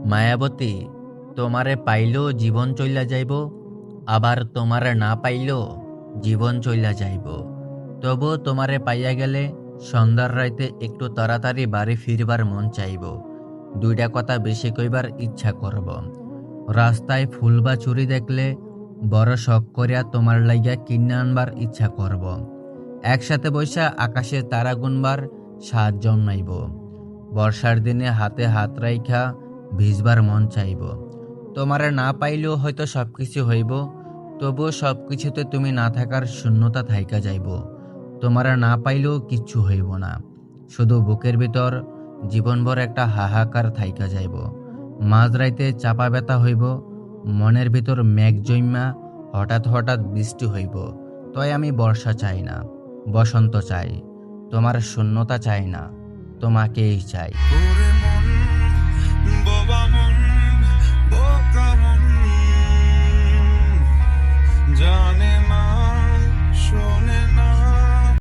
মায়াবতী, তোমারে পাইলেও জীবন চইলা যাইব, আবার তোমারে না পাইলেও জীবন চইলা যাইব। তবু তোমারে পাইয়া গেলে সন্ধ্যার রাইতে একটু তাড়াতাড়ি বাড়ি ফিরবার মন চাইব। দুইটা কথা বেশি কইবার ইচ্ছা করব। রাস্তায় ফুল বা চুরি দেখলে বড় শখ করিয়া তোমার লাইগা কিনে আনবার ইচ্ছা করব। একসাথে বৈশা আকাশে তারা গুনবার স্বাদ জন্মাইব। বর্ষার দিনে হাতে হাত রাইখা ভিজবার মন চাইব। তোমারে না পাইলেও হয়তো সবকিছু হইব, তবুও সবকিছুতে তুমি না থাকার শূন্যতা থাইকা যাইব। তোমারে না পাইলেও কিচ্ছু হইব না, শুধু বুকের ভিতর জীবনভর একটা হাহাকার থাইকা যাইব। মাঝরাইতে চাপা ব্যথা হইব, মনের ভিতর মেঘ জন্মা হঠাৎ হঠাৎ বৃষ্টি হইব। তাই আমি বর্ষা চাই না, বসন্ত চাই, তোমার শূন্যতা চাই না, তোমাকেই চাই।